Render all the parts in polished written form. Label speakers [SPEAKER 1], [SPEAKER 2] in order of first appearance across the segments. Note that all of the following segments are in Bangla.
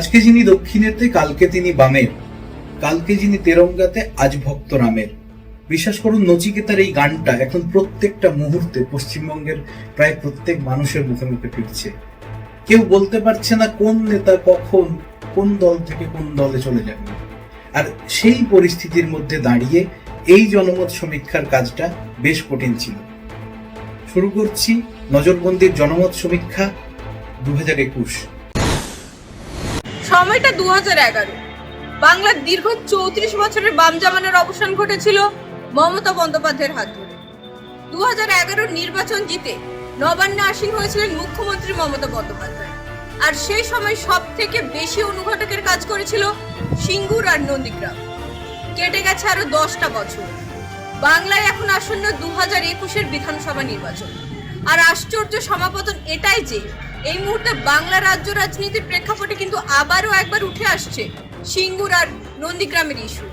[SPEAKER 1] আজকে যিনি দক্ষিণেতে কালকে তিনি বামের, কালকে যিনি তেরঙ্গাতে আজ ভক্ত রামের। বিশ্বাস করুন, নচিকেতার এই গানটা এখন প্রত্যেকটা মুহূর্তে পশ্চিমবঙ্গের প্রায় প্রত্যেক মানুষের মুখে মুখে ফিরছে। কেউ বলতে পারছে না কোন নেতা কখন কোন দল থেকে কোন দলে চলে যাবে। আর সেই পরিস্থিতির মধ্যে দাঁড়িয়ে এই জনমত সমীক্ষার কাজটা বেশ কঠিন ছিল। শুরু করছি নজরবন্দির জনমত সমীক্ষা 2021।
[SPEAKER 2] সময়টা 2011। বাংলার দীর্ঘ 34 বছরের বাম জামানার অবসান ঘটেছিল মমতা বন্দ্যোপাধ্যায়ের হাত ধরে। 2011 নির্বাচন জিতে নবান্নে আসীন হয়েছিলেন মুখ্যমন্ত্রী মমতা বন্দ্যোপাধ্যায়। আর সেই সময় সব থেকে বেশি অনুঘটকের কাজ করেছিল সিঙ্গুর আর নন্দীগ্রাম। কেটে গেছে আরো 10টা বছর। বাংলায় এখন আসন্ন 2021-এর বিধানসভা নির্বাচন। আর আশ্চর্য সমাপতন এটাই যে এই মুহূর্তে বাংলা রাজ্য রাজনীতির প্রেক্ষাপটে কিন্তু আবারও একবার উঠে আসছে সিঙ্গুর আর নন্দীগ্রামের ইস্যু।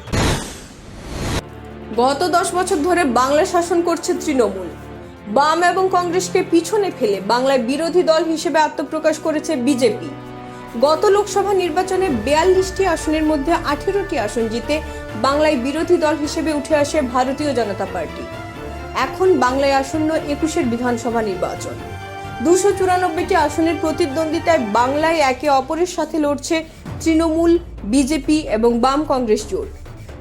[SPEAKER 2] গত 10 বছর ধরে বাংলা শাসন করছে তৃণমূল। বাম এবং কংগ্রেসকে পিছনে ফেলে বাংলায় বিরোধী দল হিসেবে আত্মপ্রকাশ করেছে বিজেপি। গত লোকসভা নির্বাচনে 42টি আসনের মধ্যে 18টি আসন জিতে বাংলায় বিরোধী দল হিসেবে উঠে আসে ভারতীয় জনতা পার্টি। এখন বাংলায় আসন্ন 21-এর বিধানসভা নির্বাচন। 294টি আসনের প্রতিদ্বন্দ্বিতায় বাংলায় একে অপরের সাথে লড়ছে তৃণমূল, বিজেপি এবং বাম কংগ্রেস জোট।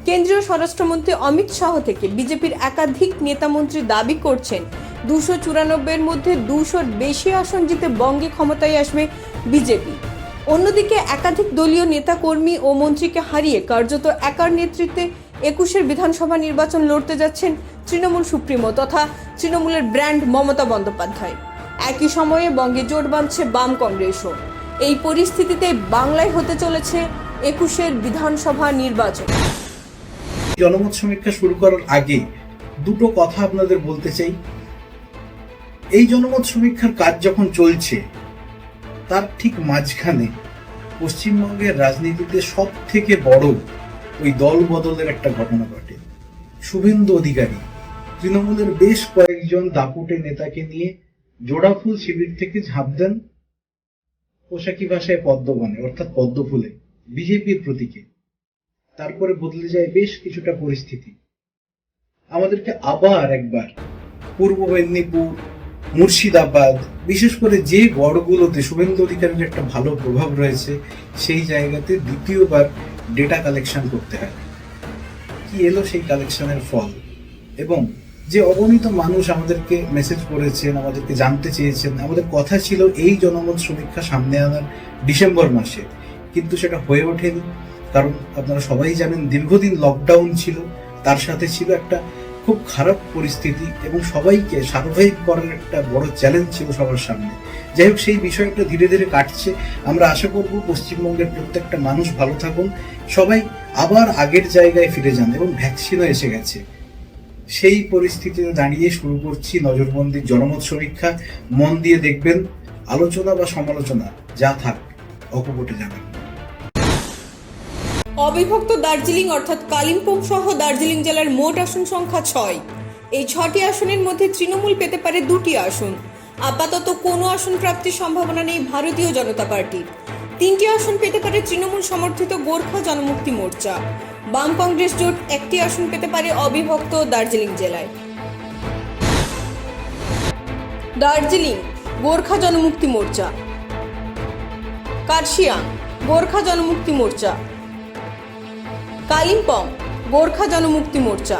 [SPEAKER 2] কেন্দ্রীয় স্বরাষ্ট্রমন্ত্রী অমিত শাহ থেকে বিজেপির একাধিক নেতামন্ত্রী দাবি করছেন 294-এর মধ্যে 200-র বেশি আসন জিতে বঙ্গে ক্ষমতায় আসবে বিজেপি। অন্যদিকে একাধিক দলীয় নেতাকর্মী ও মন্ত্রীকে হারিয়ে কার্যত একার নেতৃত্বে 21-এর বিধানসভা নির্বাচন লড়তে যাচ্ছেন তৃণমূল সুপ্রিমো তথা তৃণমূলের ব্র্যান্ড মমতা বন্দ্যোপাধ্যায়। একই সময়ে বঙ্গে জোট বাঁধছে বাম কংগ্রেসও। এই পরিস্থিতিতে বাংলায় হতে চলেছে 21-এর বিধানসভা নির্বাচন।
[SPEAKER 1] জনমত সমীক্ষা শুরু করার আগে দুটো কথা আপনাদের বলতে চাই। এই জনমত সমীক্ষার কাজ যখন চলছে তার ঠিক মাঝখানে পশ্চিমবঙ্গের রাজনীতিতে সব থেকে বড় ওই দল বদলের একটা ঘটনা ঘটে। শুভেন্দু অধিকারী তৃণমূলের বেশ কয়েকজন দাপুটে নেতাকে নিয়ে জোড়াফুল শিবির থেকে ঝাঁপ দেন পোশাকি ভাষায় পদ্মবনে, অর্থাৎ পদ্মফুলে, বিজেপির প্রতীকে। তারপরে বদলে যায় বেশ কিছুটা পরিস্থিতি। আমাদেরকে আবার একবার পূর্ব মেদিনীপুর, মুর্শিদাবাদ, বিশেষ করে যে গড়গুলোতে শুভেন্দু অধিকারীর একটা ভালো প্রভাব রয়েছে সেই জায়গাতে দ্বিতীয়বার ডেটা কালেকশন করতে হয়। কি এলো সেই কালেকশনের ফল? এবং যে অগণিত মানুষ আমাদেরকে মেসেজ করেছেন, আমাদেরকে জানতে চেয়েছেন, আমাদের কথা ছিল এই জনমত সমীক্ষা সামনে আনার ডিসেম্বর মাসে, কিন্তু সেটা হয়ে ওঠেনি। কারণ আপনারা সবাই জানেন দীর্ঘদিন লকডাউন ছিল, তার সাথে ছিল একটা খুব খারাপ পরিস্থিতি এবং সবাইকে সার্ভাইভ করার একটা বড় চ্যালেঞ্জ ছিল সবার সামনে। যাই হোক, সেই বিষয়টা ধীরে ধীরে কাটছে। আমরা আশা করব পশ্চিমবঙ্গের প্রত্যেকটা মানুষ ভালো থাকুন, সবাই আবার আগের জায়গায় ফিরে যান এবং ভ্যাকসিনও এসে গেছে। সেই পরিস্থিতিতে দাঁড়িয়ে শুরু করছি নজরবন্দির জনমত সমীক্ষা। মন দিয়ে দেখবেন, আলোচনা বা সমালোচনা যা থাক অকপটে জানাবেন।
[SPEAKER 2] অবিভক্ত দার্জিলিং অর্থাৎ কালিম্পং সহ দার্জিলিং জেলার মোট আসন সংখ্যা 6। এই 6টি আসনের মধ্যে তৃণমূল পেতে পারে 2টি আসন। আপাতত কোনো আসন প্রাপ্তির সম্ভাবনা নেই ভারতীয় জনতা পার্টির। 3টি আসন পেতে পারে তৃণমূল সমর্থিত গোর্খা জনমুক্তি মোর্চা। বাম কংগ্রেস জোট 1টি আসন পেতে পারে অবিভক্ত দার্জিলিং জেলায়। দার্জিলিং গোর্খা জনমুক্তি মোর্চা, কার্শিয়াং গোর্খা জনমুক্তি মোর্চা, কালিম্পং গোর্খা জনমুক্তি মোর্চা,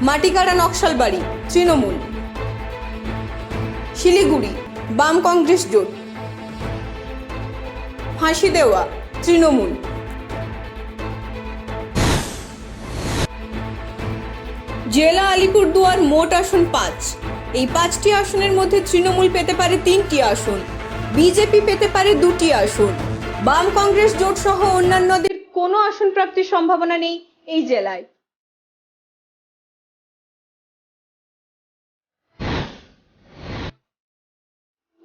[SPEAKER 2] মাটিকাড়া নকশালবাড়ি তৃণমূল, শিলিগুড়ি বাম কংগ্রেস জোট, ফাঁসিদেওয়া তৃণমূল। জেলা আলিপুরদুয়ার মোট আসন 5। এই 5টি আসনের মধ্যে তৃণমূল পেতে পারে 3টি আসন, বিজেপি পেতে পারে 2টি আসন। বাম কংগ্রেস জোট সহ অন্যান্যদের কোনো আসন প্রাপ্তির সম্ভাবনা নেই এই জেলায়।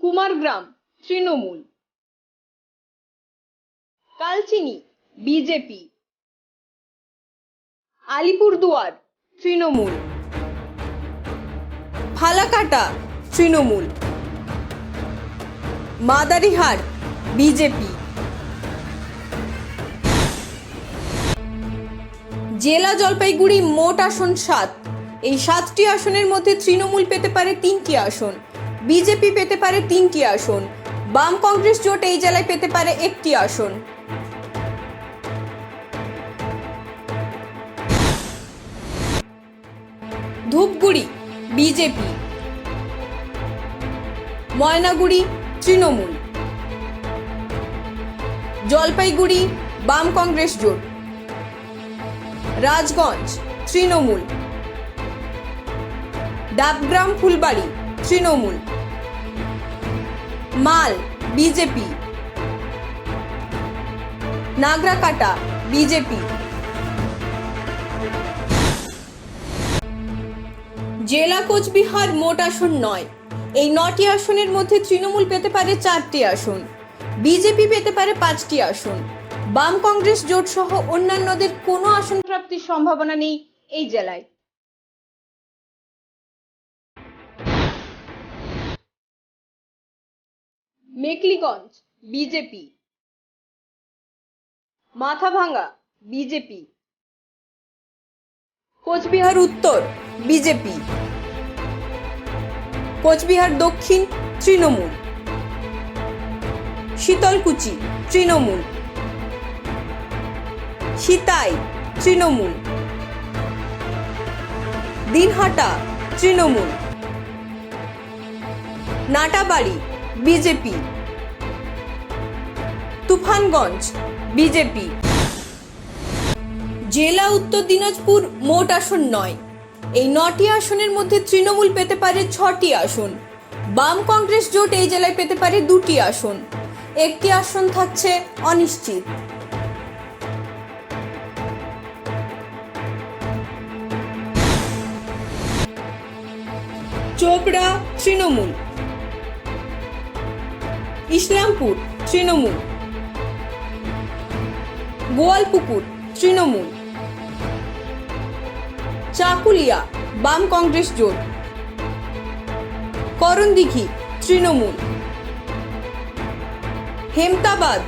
[SPEAKER 2] কুমারগ্রাম তৃণমূল, কালচিনি বিজেপি, আলিপুরদুয়ার তৃণমূল, ফালাকাটা তৃণমূল, মাদারিহাট বিজেপি, জেলা জলপাইগুড়ি মোট আসন 7। এই 7টি আসনের মধ্যে তৃণমূল পেতে পারে 3টি আসন, বিজেপি পেতে পারে 3টি আসন, বাম কংগ্রেস জোট এই জেলায় পেতে পারে 1টি আসন। ধূপগুড়ি বিজেপি, ময়নাগুড়ি তৃণমূল, জলপাইগুড়ি বাম কংগ্রেস জোট, রাজগঞ্জ তৃণমূল, ডাবগ্রাম ফুলবাড়ি তৃণমূল, মাল বিজেপি, নাগরাকাটা বিজেপি। জেলা কোচবিহার মোট আসন 9। এই 9টি আসনের মধ্যে তৃণমূল পেতে পারে 4টি আসন, বিজেপি পেতে পারে 5টি আসন, বাম কংগ্রেস জোট সহ অন্যান্যদের কোনো আসন প্রাপ্তির সম্ভাবনা নেই এই জেলায়। মেকলিগঞ্জ বিজেপি, মাথাভাঙ্গা বিজেপি, কোচবিহার উত্তর বিজেপি, কোচবিহার দক্ষিণ তৃণমূল, শীতলকুচি তৃণমূল, সিতাই তৃণমূল, দিনহাটা তৃণমূল, নাটাবাড়ি বিজেপি, তুফানগঞ্জ বিজেপি। জেলা উত্তর দিনাজপুর মোট আসন 9। এই 9টি আসনের মধ্যে তৃণমূল পেতে পারে 6টি আসন, বাম কংগ্রেস জোট এই জেলায় পেতে পারে 2টি আসন, 1টি আসন থাকছে অনিশ্চিত। চোপড়া তৃণমূল, ইসলামপুর তৃণমূল, গোয়ালপুকুর তৃণমূল, চাকুলিয়া বাম কংগ্রেস জোট, করণদিঘি তৃণমূল, হেমতাবাদ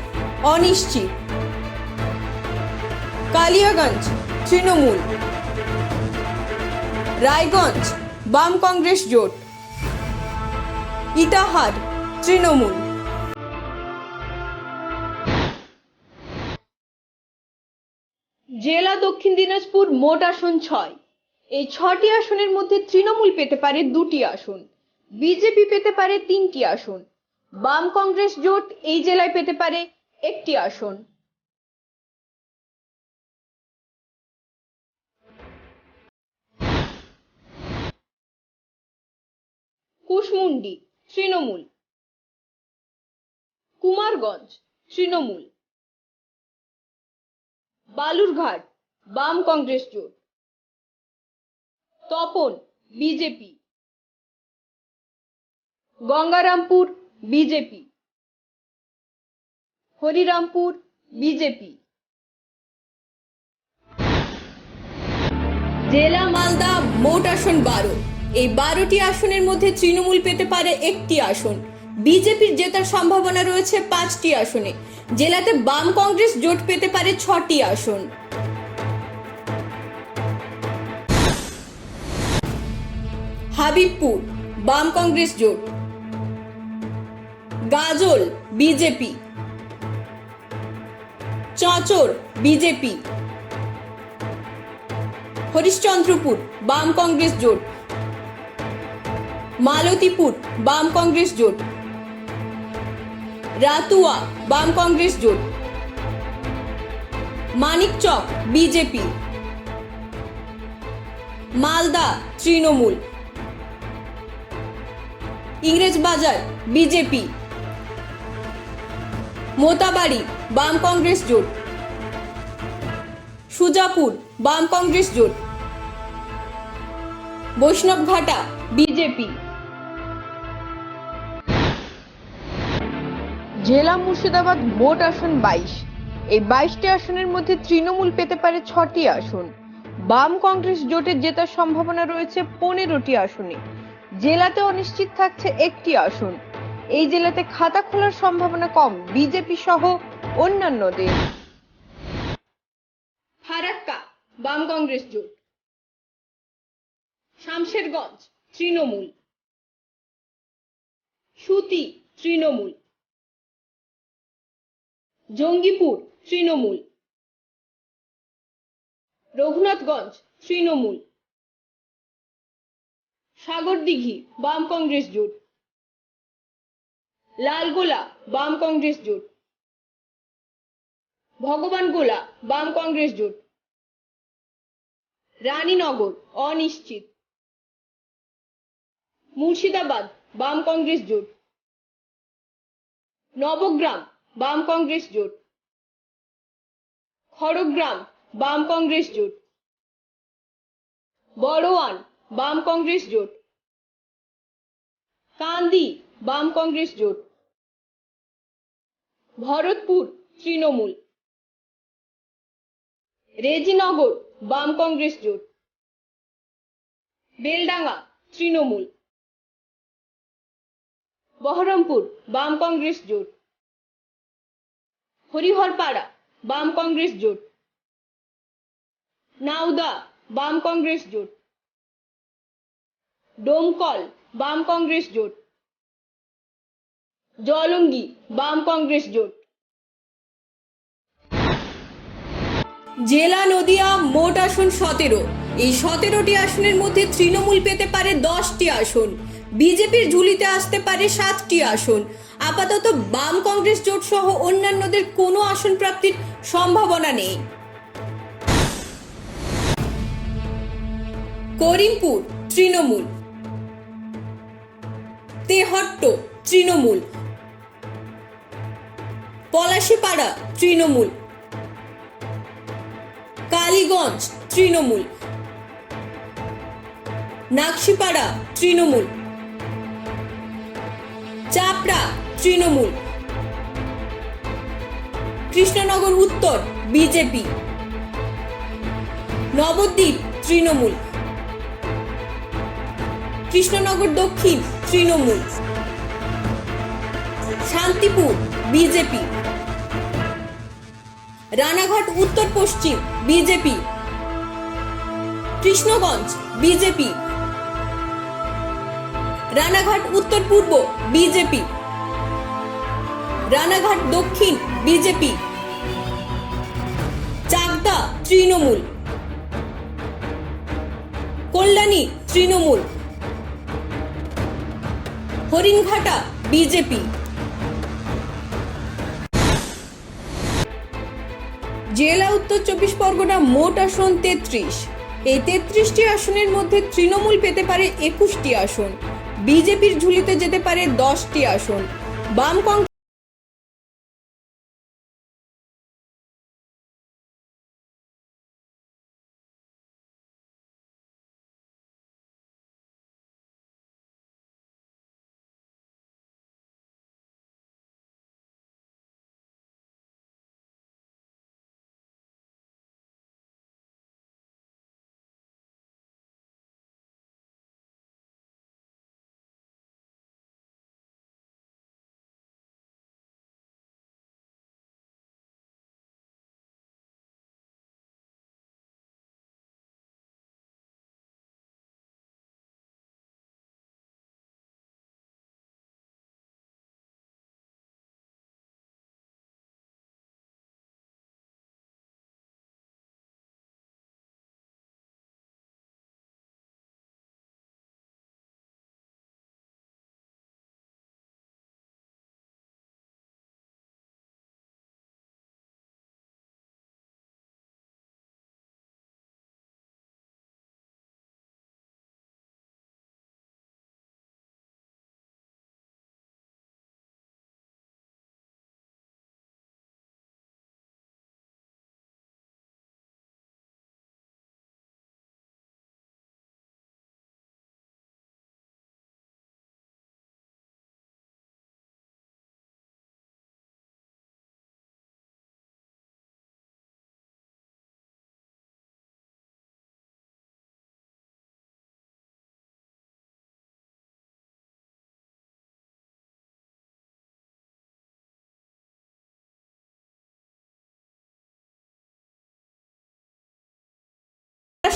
[SPEAKER 2] অনিশ্চিত, কালিয়াগঞ্জ তৃণমূল, রায়গঞ্জ বাম কংগ্রেস জোট, ইটাহার তৃণমূল। জেলা দক্ষিণ দিনাজপুর মোট আসন 6। এই 6টি আসনের মধ্যে তৃণমূল পেতে পারে 2টি আসন, বিজেপি পেতে পারে 3টি আসন, বাম কংগ্রেস জোট এই জেলায় পেতে পারে 1টি আসন। কুশমুন্ডি তৃণমূল, কুমারগঞ্জ তৃণমূল, বালুরঘাট বাম কংগ্রেস জোট, Tapan BJP, Gangarampur BJP, Harirampur BJP. জেলা মালদা মোট আসন 12। এই 12টি আসনের মধ্যে তৃণমূল পেতে পারে 1টি আসন, বিজেপির জেতার সম্ভাবনা রয়েছে 5টি আসনে, জেলাতে বাম কংগ্রেস জোট পেতে পারে 6টি আসন। হাবিবপুর বাম কংগ্রেস জোট, গাজল বিজেপি, চাঁচর বিজেপি, হরিশ্চন্দ্রপুর বাম কংগ্রেস জোট, মালতীপুর বাম কংগ্রেস জোট, রাতুয়া বাম কংগ্রেস জোট, মানিকচক বিজেপি, মালদা তৃণমূল, ইংরেজবাজার বিজেপি, মোতাবাড়ি বাম কংগ্রেস জোট, সুজাপুর বাম কংগ্রেস জোট, বৈষ্ণবঘাটা বিজেপি। জেলা মুর্শিদাবাদ মোট আসন 22। এই 22টি আসনের মধ্যে তৃণমূল পেতে পারে 6টি আসন, বাম কংগ্রেস জোটের জেতার সম্ভাবনা রয়েছে 15টি আসনে, জেলাতে অনিশ্চিত থাকছে 1টি আসন। এই জেলাতে খাতা খোলার সম্ভাবনা কম বিজেপি সহ অন্যান্যদের। ফারাক্কা বাম কংগ্রেস জোট। শামশেরগঞ্জ তৃণমূল। সুতি তৃণমূল। জঙ্গিপুর তৃণমূল। রঘুনাথগঞ্জ তৃণমূল। সাগরদিঘি বাম কংগ্রেস জোট। লালগোলা বাম কংগ্রেস জোট। ভগবানগোলা বাম কংগ্রেস জোট। রানীনগর অনিশ্চিত। মুর্শিদাবাদ বাম কংগ্রেস জোট। নবগ্রাম বাম কংগ্রেস জোট। খড়গ্রাম বাম কংগ্রেস জোট। বড়োয়ান বাম কংগ্রেস জোট। কান্দি বাম কংগ্রেস জোট। ভরতপুর তৃণমূল। রেজিনগর বাম কংগ্রেস জোট। বেলডাঙ্গা তৃণমূল। বহরমপুর বাম কংগ্রেস জোট। হরিহরপাড়া বাম কংগ্রেস জোট। নাউদা বাম কংগ্রেস জোট। ডোমকল বাম কংগ্রেস জোট। জলঙ্গি বাম কংগ্রেস জোট। জেলা নদিয়া মোট আসন 17। এই 17টি আসনের মধ্যে তৃণমূল পেতে পারে 10টি আসন, বিজেপির ঝুলিতে আসতে পারে 7টি আসন। আপাতত বাম কংগ্রেস জোট সহ অন্যান্যদের কোনো আসন প্রাপ্তির সম্ভাবনা নেই। করিমপুর তৃণমূল। তেহট্ট তৃণমূল। পলাশীপাড়া তৃণমূল। কালীগঞ্জ তৃণমূল। নাকশিপাড়া তৃণমূল। চাপড়া তৃণমূল। কৃষ্ণনগর উত্তর বিজেপি। নবদ্বীপ তৃণমূল। কৃষ্ণনগর দক্ষিণ তৃণমূল। শান্তিপুর বিজেপি। রানাঘাট উত্তর পশ্চিম বিজেপি। কৃষ্ণগঞ্জ বিজেপি। রানাঘাট উত্তর পূর্ব বিজেপি। রানাঘাট দক্ষিণ বিজেপি। চাকদা তৃণমূল। কল্যাণী তৃণমূল। হরিণঘাটা বিজেপি। জেলা উত্তর 24 পরগনা মোট আসন 33। এই 33টি আসনের মধ্যে তৃণমূল পেতে পারে 21টি আসন, বিজেপির ঝুলিতে যেতে পারে 10টি আসন। বাম কংগ্রেস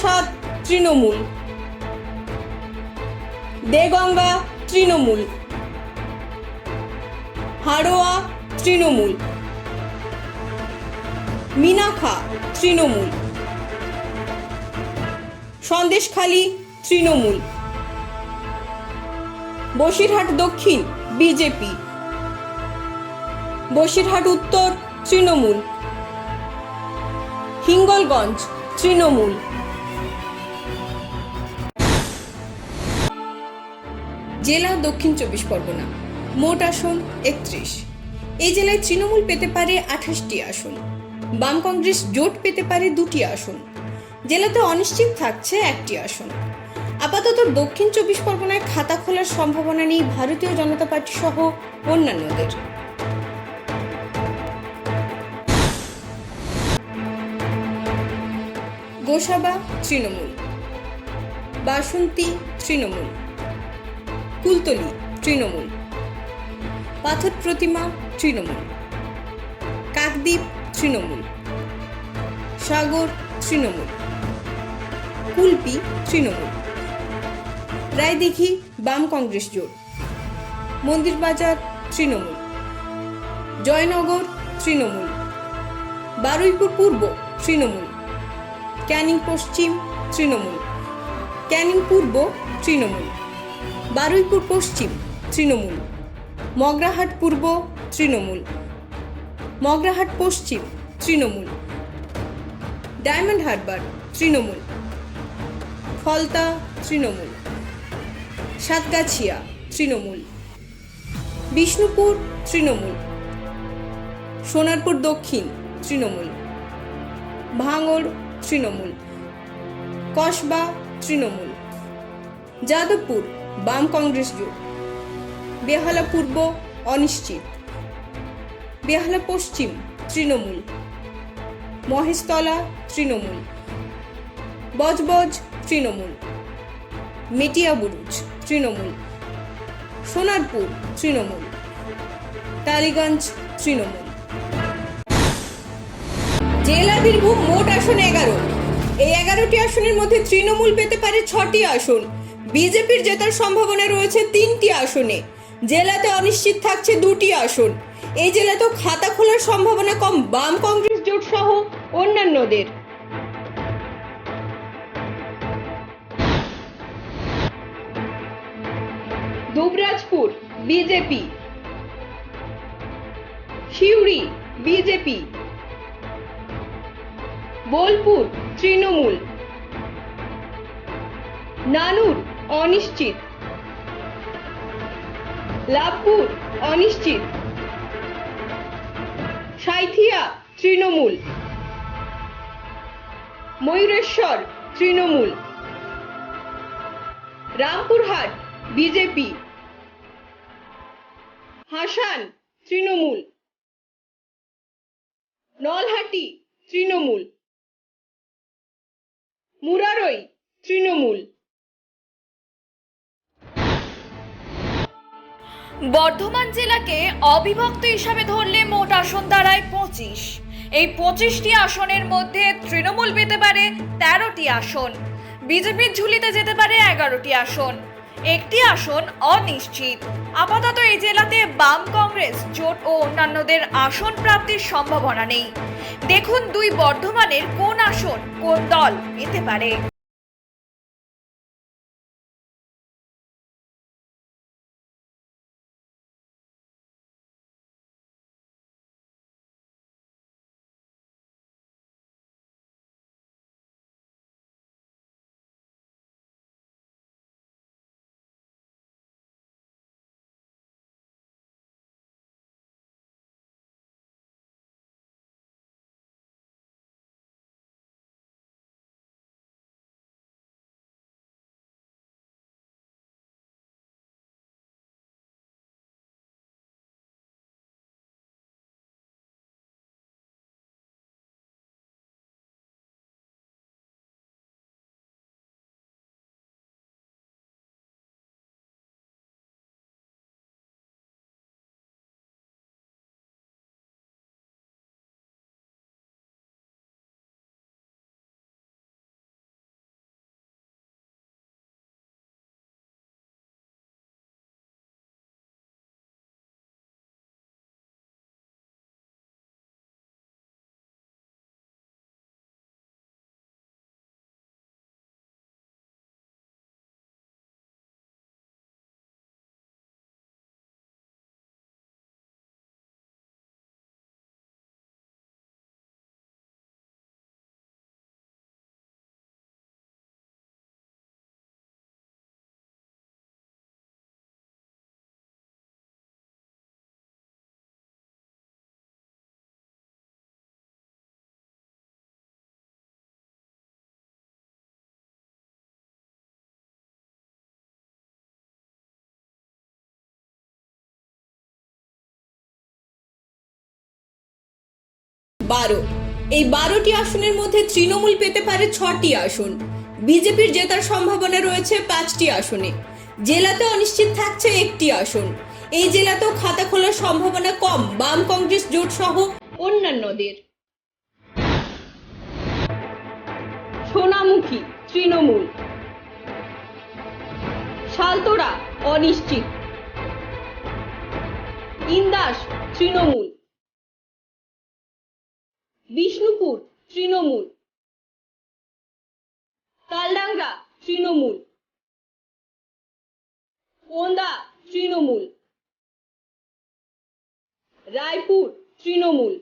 [SPEAKER 2] বারাসাত তৃণমূল, দেগঙ্গা তৃণমূল, হাড়োয়া তৃণমূল, মিনাখা তৃণমূল, সন্দেশখালী তৃণমূল, বসিরহাট দক্ষিণ বিজেপি, বসিরহাট উত্তর তৃণমূল, হিঙ্গলগঞ্জ তৃণমূল। জেলা দক্ষিণ 24 পরগনা, মোট আসন 31। এই জেলায় তৃণমূল পেতে পারে 28টি আসন, বাম কংগ্রেস জোট পেতে পারে 2টি আসন, জেলাতে অনিশ্চিত থাকছে 1টি আসন। আপাতত দক্ষিণ 24 পরগনায় খাতা খোলার সম্ভাবনা নেই ভারতীয় জনতা পার্টি সহ অন্যান্যদের। গোসাবা তৃণমূল, বাসন্তী তৃণমূল, কুলতলি তৃণমূল, পাথর প্রতিমা তৃণমূল, কাকদ্বীপ তৃণমূল, সাগর তৃণমূল, কুলপি তৃণমূল, রায়দিঘি বাম কংগ্রেস জোট, মন্দিরবাজার তৃণমূল, জয়নগর তৃণমূল, বারুইপুর পূর্ব তৃণমূল, ক্যানিং পশ্চিম তৃণমূল, ক্যানিং পূর্ব তৃণমূল, বারুইপুর পশ্চিম তৃণমূল, মগরাহাট পূর্ব তৃণমূল, মগরাহাট পশ্চিম তৃণমূল, ডায়মন্ড হারবার তৃণমূল, ফলতা তৃণমূল, সাতগাছিয়া তৃণমূল, বিষ্ণুপুর তৃণমূল, সোনারপুর দক্ষিণ তৃণমূল, ভাঙড় তৃণমূল, কসবা তৃণমূল, যাদবপুর বাম কংগ্রেস জোট, বেহালা পূর্ব অনিশ্চিত, বেহালা পশ্চিম তৃণমূল, মহেশতলা তৃণমূল, বজবজ তৃণমূল, মেটিয়াবুরুজ তৃণমূল, সোনারপুর তৃণমূল, টালিগঞ্জ তৃণমূল। জেলা বীরভূম মোট আসন 11। এই 11টি আসনের মধ্যে তৃণমূল পেতে পারে 6টি আসন, বিজেপির জেতার সম্ভাবনা রয়েছে 3টি আসনে, জেলাতে অনিশ্চিত থাকছে 2টি আসন। এই জেলাতেও খাতা খোলার সম্ভাবনা কম বাম কংগ্রেস জোট সহ অন্যান্যদের। দুবরাজপুর বিজেপি, সিউড়ি বিজেপি, বোলপুর তৃণমূল, নানুর অনিশ্চিত, লাভপুর অনিশ্চিত, সাঁইথিয়া তৃণমূল, ময়ূরেশ্বর তৃণমূল, রামপুরহাট বিজেপি, হাসান তৃণমূল, নলহাটি তৃণমূল, মুরারই তৃণমূল।
[SPEAKER 3] বর্ধমান জেলাকে অবিভক্ত হিসাবে ধরলে মোট আসন দাঁড়ায় 25। এই 25টি আসনের মধ্যে তৃণমূল পেতে পারে 13টি আসন, বিজেপির ঝুলিতে যেতে পারে 11টি আসন, একটি আসন অনিশ্চিত। আপাতত এই জেলাতে বাম কংগ্রেস জোট ও অন্যান্যদের আসন প্রাপ্তির সম্ভাবনা নেই। দেখুন বর্ধমানের কোন আসন কোন দল পেতে পারে।
[SPEAKER 2] 12। এই 12টি আসনের মধ্যে তৃণমূল পেতে পারে 6টি আসন। বিজেপির জেতার সম্ভাবনা রয়েছে 5টি আসনে। জেলাতে অনিশ্চিত থাকছে 1টি আসন। এই জেলাতেও খাতা খোলার সম্ভাবনা কম বাম কংগ্রেস জোট সহ অন্যান্যদের। সোনামুখী তৃণমূল, শালতোড়া অনিশ্চিত, Indas Trinamool, Bishnupur Trinamool, Taldangra Trinamool, Konda Trinamool, Raipur Trinamool,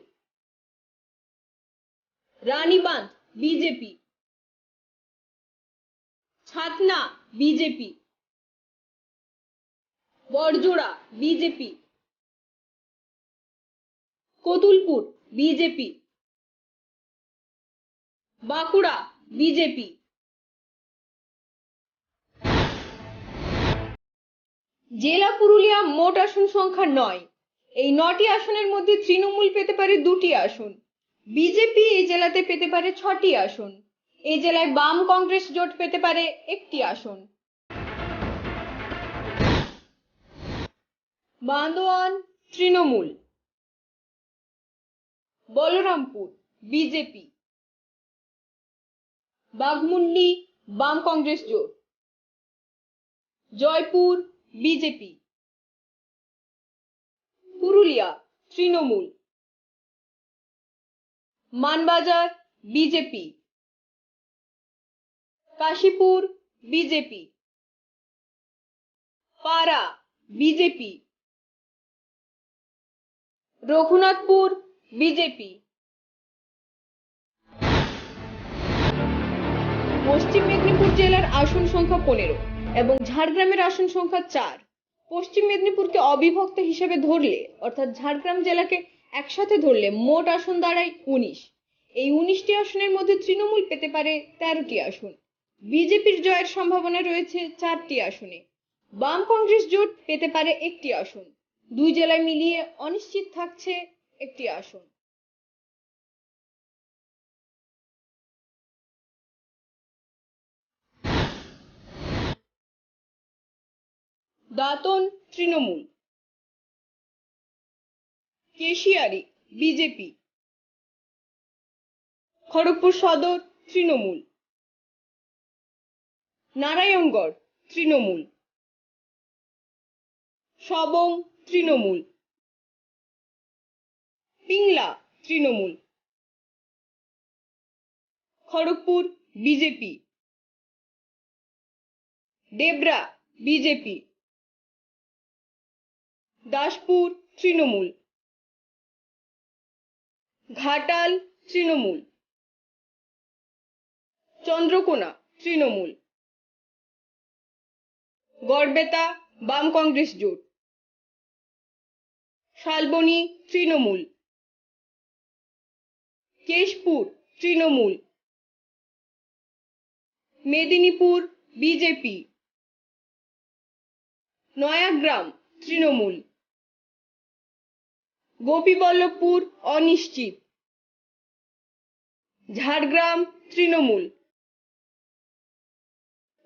[SPEAKER 2] Ranibandh BJP, Chhatna BJP, Barjora BJP, Kotulpur BJP, Bankura BJP. জেলা পুরুলিয়া মোট আসন সংখ্যা 9। এই 9টি আসনের মধ্যে তৃণমূল পেতে পারে 2টি আসন। বিজেপি এই জেলাতে পেতে পারে 6টি আসন। এই জেলায় বাম কংগ্রেস জোট পেতে পারে 1টি আসন। বান্দোয়ান তৃণমূল, বলরামপুর বিজেপি, বাঘমুন্ডি বাম কংগ্রেস জোট, Jaipur BJP, Purulia Trinamool, Manbazar BJP, Kashipur BJP, পাড়া বিজেপি, রঘুনাথপুর বিজেপি। পশ্চিম মেদিনীপুর জেলার আসন সংখ্যা 15 এবং ঝাড়গ্রামের আসন সংখ্যা 4। পশ্চিম মেদিনীপুরকে অবিভক্ত হিসেবে ধরলে অর্থাৎ ঝাড়গ্রাম জেলাকে একসাথে ধরলে মোট আসন দাঁড়ায় 19। এই 19টি আসনের মধ্যে তৃণমূল পেতে পারে 13টি আসন। বিজেপির জয়ের সম্ভাবনা রয়েছে 4টি আসনে। বাম কংগ্রেস জোট পেতে পারে 1টি আসন। দুই জেলায় মিলিয়ে অনিশ্চিত থাকছে 1টি আসন। দাঁতন তৃণমূল, কেশিয়ারি বিজেপি, খড়গপুর সদর তৃণমূল, নারায়ণগড় তৃণমূল, সবং তৃণমূল, পিংলা তৃণমূল, খড়গপুর বিজেপি, দেবরা বিজেপি, দাসপুর তৃণমূল, ঘাটাল তৃণমূল, চন্দ্রকোনা তৃণমূল, গড়বেতা বাম কংগ্রেস জোট, শালবনী তৃণমূল, কেশপুর তৃণমূল, মেদিনীপুর বিজেপি, নয়াগ্রাম তৃণমূল, গোপীবল্লভপুর অনিশ্চিত, ঝাড়গ্রাম তৃণমূল,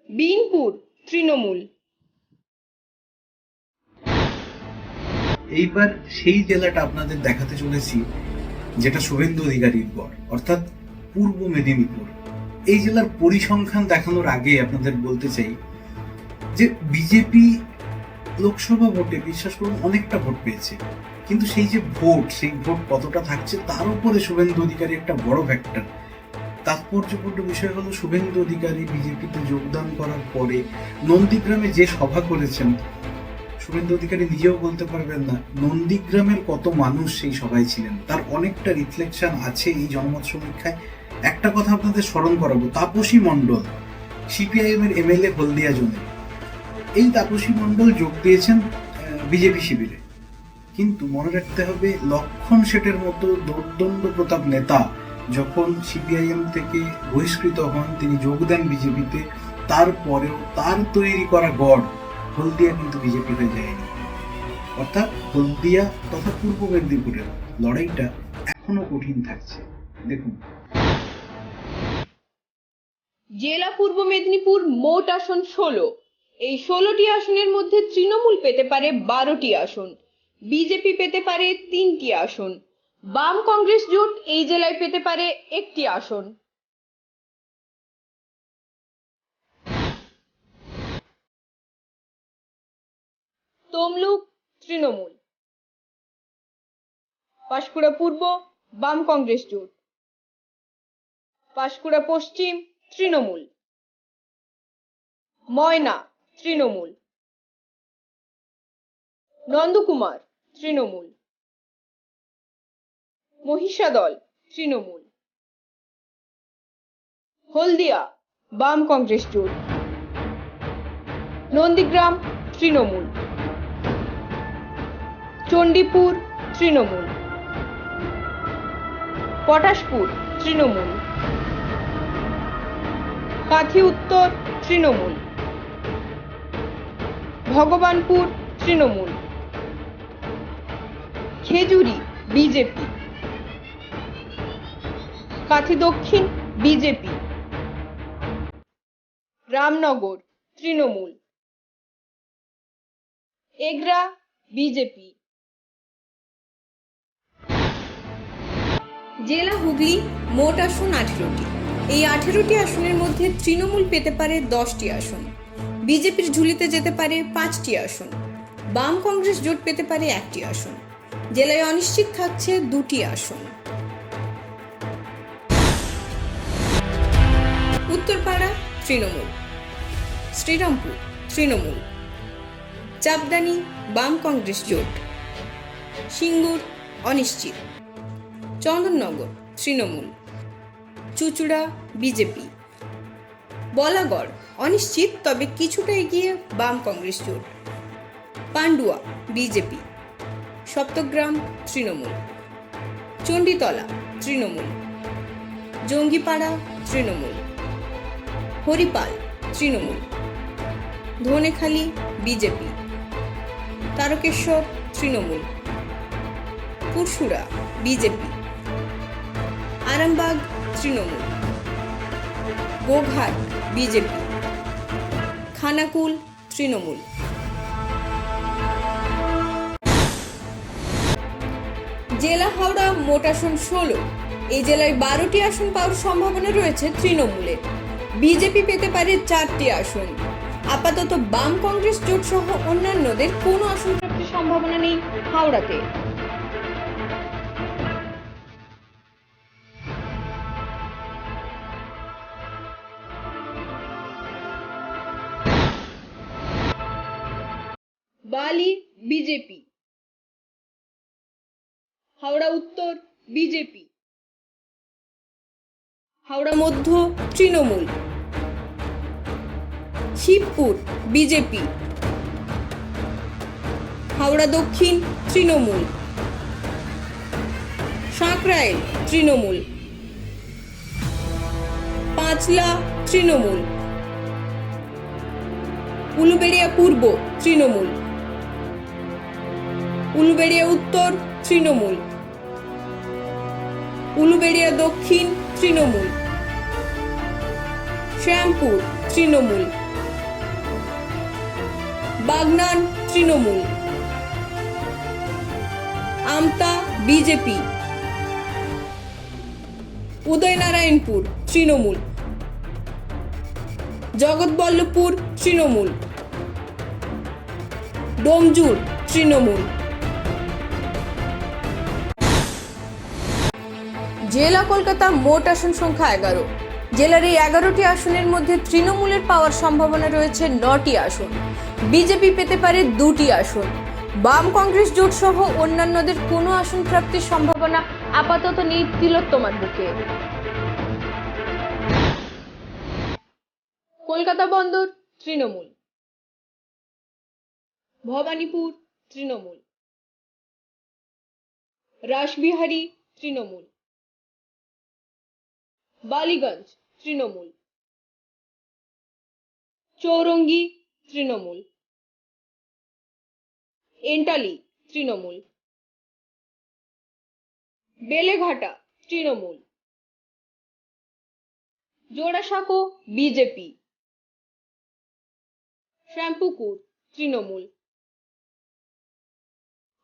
[SPEAKER 2] বিনপুর তৃণমূল।
[SPEAKER 1] এইবার সেই জেলাটা আপনাদের দেখাতে চলেছি যেটা শুভেন্দু অধিকারীর গড়, অর্থাৎ পূর্ব মেদিনীপুর। এই জেলার পরিসংখ্যান দেখানোর আগে আপনাদের বলতে চাই যে বিজেপি লোকসভা ভোটে বিশ্বাস করুন অনেকটা ভোট পেয়েছে, কিন্তু সেই যে ভোট, সেই ভোট কতটা থাকছে তার উপরে শুভেন্দু অধিকারী একটা বড় ফ্যাক্টর। তাৎপর্যপূর্ণ বিষয় হলো শুভেন্দু অধিকারী বিজেপিতে যোগদান করার পরে নন্দীগ্রামে যে সভা করেছেন, শুভেন্দু অধিকারী নিজেও বলতে পারবেন না নন্দীগ্রামের কত মানুষ সেই সভায় ছিলেন। তার অনেকটা রিফ্লেকশন আছে এই জনমত সমীক্ষায়। একটা কথা আপনাদের স্মরণ করাবো, তাপসী মণ্ডল সিপিআইএম এর এমএলএ হলদিয়া জোনে, এই তাপসী মণ্ডল যোগ দিয়েছেন বিজেপি শিবিরে। কিন্তু মনে রাখতে হবে লক্ষণ শেঠের মতো দোর্দণ্ড প্রতাপ নেতা যখন সিপিআইএম থেকে বহিষ্কৃত হন, তিনি যোগ দেন বিজেপিতে, তারপরেও তার তৈরি করা গড় হলদিয়া কিন্তু বিজেপি হয়ে যায়নি। অর্থাৎ হলদিয়া তথা পূর্ব মেদিনীপুরের লড়াইটা এখনো কঠিন থাকছে। দেখুন,
[SPEAKER 2] জেলা পূর্ব মেদিনীপুর মোট আসন 16। এই 16টি আসনের মধ্যে তৃণমূল পেতে পারে 12টি আসন, বিজেপি পেতে পারে 3টি আসন, বাম কংগ্রেস জোট এই জেলায় পেতে পারে 1টি আসন। তমলুক তৃণমূল, পাঁশকুড়া পূর্ব বাম কংগ্রেস জোট, পাঁশকুড়া পশ্চিম তৃণমূল, ময়না তৃণমূল, নন্দকুমার তৃণমূল, মহিষাদল তৃণমূল, হলদিয়া বাম কংগ্রেস জোট, নন্দীগ্রাম তৃণমূল, চণ্ডীপুর তৃণমূল, পটাশপুর তৃণমূল, কাঁথি উত্তর তৃণমূল, ভগবানপুর তৃণমূল, খেজুরি বিজেপি, কাঁথি দক্ষিণ বিজেপি, রামনগর তৃণমূল, এগরা বিজেপি। জেলা হুগলি মোট আসন 18টি। এই 18টি আসনের মধ্যে তৃণমূল পেতে পারে 10টি আসন, বিজেপির ঝুলিতে যেতে পারে 5টি আসন, বাম কংগ্রেস জোট পেতে পারে 1টি আসন। জেলায় অনিশ্চিত থাকছে 2টি আসন। উত্তরপাড়া তৃণমূল, শ্রীরামপুর তৃণমূল, চাপদানি বাম কংগ্রেস জোট, সিঙ্গুর অনিশ্চিত, চন্দননগর তৃণমূল, চুচুড়া বিজেপি, বলাগড় অনিশ্চিত তবে কিছুটা এগিয়ে বাম কংগ্রেস জোট, Pandua BJP, Saptagram Trinamool, Chanditala Trinamool, Jangipara Trinamool, Haripal Trinamool, Dhanekhali BJP, Tarakeswar Trinamool, Pursurah BJP, Arambagh Trinamool, Goghat BJP, Khanakul Trinamool. জেলা হাওড়া মোট আসন 16। এই জেলায় 12টি আসন পাওয়ার সম্ভাবনা রয়েছে তৃণমূলের, বিজেপি পেতে পারে 4টি আসন। আপাতত বাম কংগ্রেস জোট সহ অন্যান্যদের কোনো আসন প্রাপ্তির সম্ভাবনা নেই হাওড়াতে। বালি বিজেপি, হাওড়া উত্তর বিজেপি, হাওড়া মধ্য তৃণমূল, শিবপুর বিজেপি, হাওড়া দক্ষিণ তৃণমূল, সাঁকরাইল তৃণমূল, পাঁচলা তৃণমূল, উলুবেড়িয়া পূর্ব তৃণমূল, উলুবেড়িয়া উত্তর তৃণমূল, উলুবেড়িয়া দক্ষিণ তৃণমূল, শ্যামপুর তৃণমূল, বাগনান তৃণমূল, আমতা বিজেপি, উদয়নারায়ণপুর তৃণমূল, জগৎবল্লভপুর তৃণমূল, ডোমজুর তৃণমূল। জেলা কলকাতা মোট আসন সংখ্যা 11। জেলার এই 11টি আসনের মধ্যে তৃণমূলের পাওয়ার সম্ভাবনা রয়েছে 9টি আসন, বিজেপি পেতে পারে 2টি আসন, বাম কংগ্রেস জোট সহ অন্যান্যদের কোনো আসন প্রাপ্তির সম্ভাবনা আপাতত নেই তিলোত্তমার বুকে। কলকাতা বন্দর তৃণমূল, ভবানীপুর তৃণমূল, রাসবিহারী তৃণমূল, বালিগঞ্জ তৃণমূল, চৌরঙ্গি তৃণমূল, এন্টালি তৃণমূল, বেলেঘাটা তৃণমূল, জোড়াসাঁকো বিজেপি, শ্যামপুকুর তৃণমূল,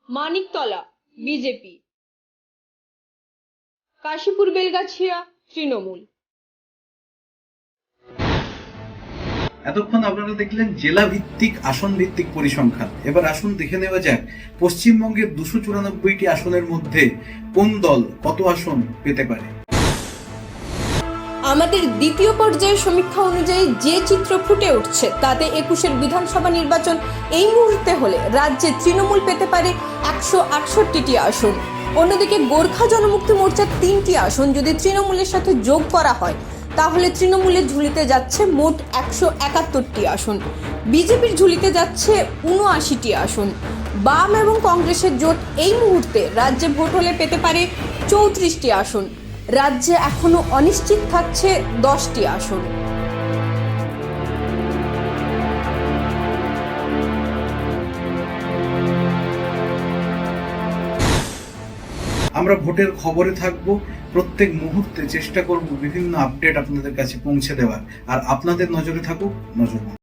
[SPEAKER 2] মানিকতলা বিজেপি, কাশীপুর বেলগাছিয়া তৃণমূল।
[SPEAKER 1] এতক্ষণ আপনারা দেখলেন জেলা ভিত্তিক আসন ভিত্তিক পরিসংখ্যান। এবার আসুন দেখে নেওয়া যাক পশ্চিমবঙ্গের 294টি আসনের মধ্যে কোন দল কত আসন পেতে পারে।
[SPEAKER 2] আমাদের দ্বিতীয় পর্যায়ের সমীক্ষা অনুযায়ী যে চিত্র ফুটে উঠছে তাতে 21-এর বিধানসভা নির্বাচন এই মুহূর্তে হলে রাজ্যে তৃণমূল পেতে পারে 168টি আসন। অন্যদিকে গোর্খা জনমুক্তি মোর্চার 3টি আসন যদি তৃণমূলের সাথে যোগ করা হয় তাহলে তৃণমূলের ঝুলিতে যাচ্ছে মোট 171টি আসন, বিজেপির ঝুলিতে যাচ্ছে 79টি আসন। বাম এবং কংগ্রেসের জোট এই মুহূর্তে রাজ্যে ভোট হলে পেতে পারে 34টি আসন। রাজ্যে এখনো অনিশ্চিত থাকছে 10টি আসন।
[SPEAKER 1] আমরা ভোটের খবরে থাকবো, প্রত্যেক মুহূর্তে চেষ্টা করব বিভিন্ন আপডেট আপনাদের কাছে পৌঁছে দেওয়ার। আর আপনাদের নজরে থাকুক নজরবন্দি।